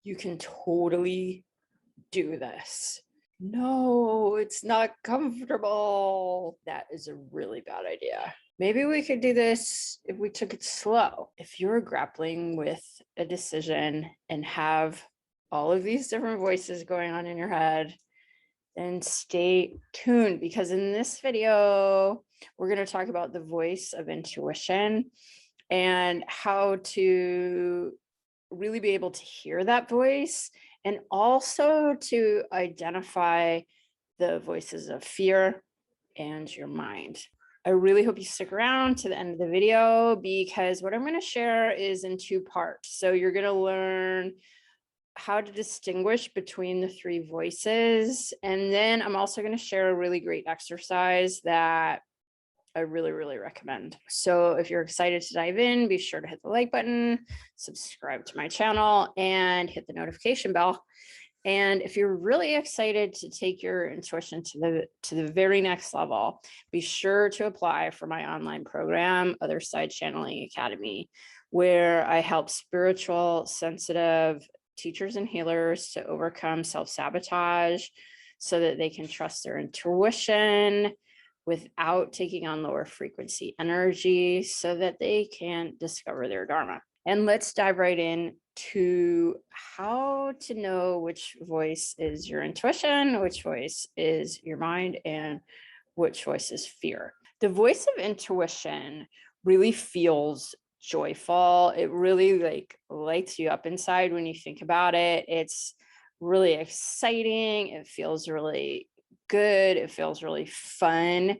You can totally do this. No, it's not comfortable. That is a really bad idea. Maybe we could do this if we took it slow. If you're grappling with a decision and have all of these different voices going on in your head, then stay tuned, because in this video, we're going to talk about the voice of intuition and how to really be able to hear that voice, and also to identify the voices of fear and your mind. I really hope you stick around to the end of the video, because what I'm going to share is in two parts. So you're going to learn how to distinguish between the three voices. And then I'm also going to share a really great exercise that I really, really recommend. So if you're excited to dive in, be sure to hit the like button, subscribe to my channel, and hit the notification bell. And if you're really excited to take your intuition to the very next level, be sure to apply for my online program, Other Side Channeling Academy, where I help spiritual, sensitive teachers and healers to overcome self-sabotage so that they can trust their intuition without taking on lower frequency energy, so that they can discover their dharma. And let's dive right in to how to know which voice is your intuition, which voice is your mind, and which voice is fear. The voice of intuition really feels joyful. It really lights you up inside when you think about it. It's really exciting. It feels really good. It feels really fun.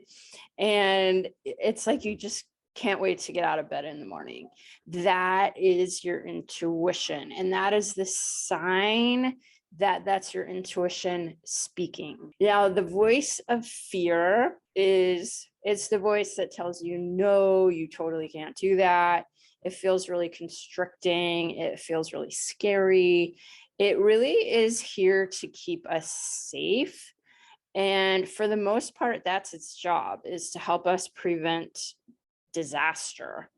And it's like you just can't wait to get out of bed in the morning. That is your intuition. And that is the sign that that's your intuition speaking. Now, the voice of fear it's the voice that tells you, no, you totally can't do that. It feels really constricting. It feels really scary. It really is here to keep us safe. And for the most part, that's its job, is to help us prevent disaster.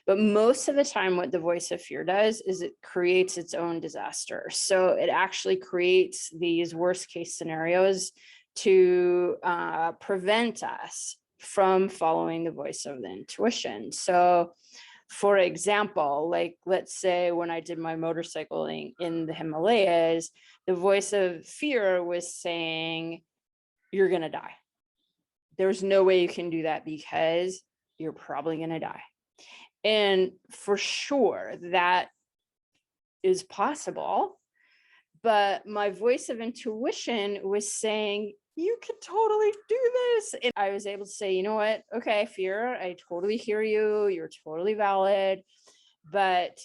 But most of the time, what the voice of fear does is it creates its own disaster. So it actually creates these worst case scenarios to prevent us from following the voice of the intuition. So for example, let's say when I did my motorcycling in the Himalayas, the voice of fear was saying, you're going to die. There's no way you can do that because you're probably going to die. And for sure that is possible. But my voice of intuition was saying, you can totally do this. And I was able to say, you know what? Okay, fear, I totally hear you. You're totally valid, but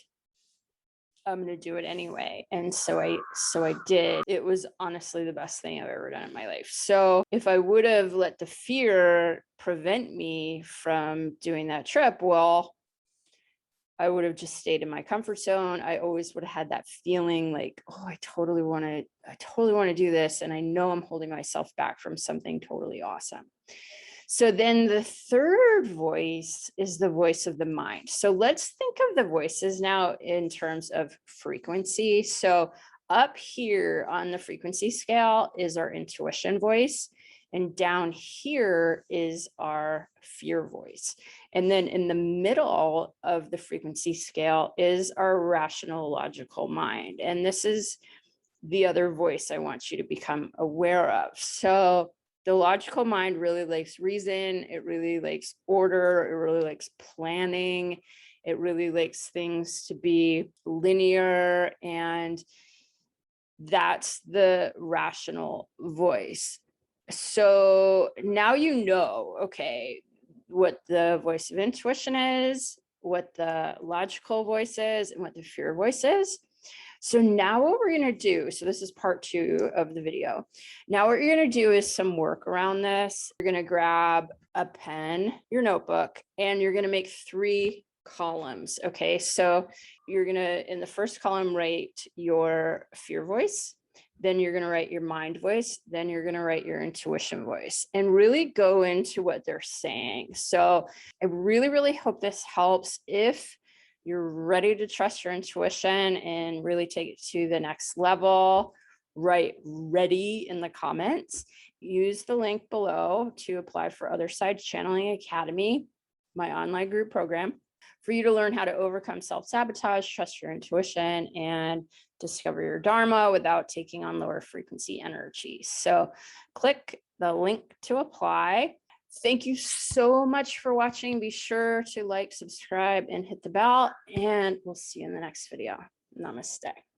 I'm going to do it anyway. And so I did. It was honestly the best thing I've ever done in my life. So if I would have let the fear prevent me from doing that trip, well, I would have just stayed in my comfort zone. I always would have had that feeling like, oh, I totally want to do this. And I know I'm holding myself back from something totally awesome. So then the third voice is the voice of the mind. So let's think of the voices now in terms of frequency. So up here on the frequency scale is our intuition voice. And down here is our fear voice. And then in the middle of the frequency scale is our rational, logical mind. And this is the other voice I want you to become aware of. So the logical mind really likes reason. It really likes order. It really likes planning. It really likes things to be linear. And that's the rational voice. So now you know, okay, what the voice of intuition is, what the logical voice is, and what the fear voice is. So now what we're going to do, so this is part 2 of the video. Now what you're going to do is some work around this. You're going to grab a pen, your notebook, and you're going to make 3 columns. Okay, so you're going to, in the first column, write your fear voice. Then you're going to write your mind voice. Then you're going to write your intuition voice, and really go into what they're saying. So I really, really hope this helps. If you're ready to trust your intuition and really take it to the next level, write ready in the comments. Use the link below to apply for Other Side Channeling Academy, my online group program, for you to learn how to overcome self-sabotage, trust your intuition, and discover your Dharma without taking on lower frequency energy. So click the link to apply. Thank you so much for watching. Be sure to like, subscribe, and hit the bell, and we'll see you in the next video. Namaste.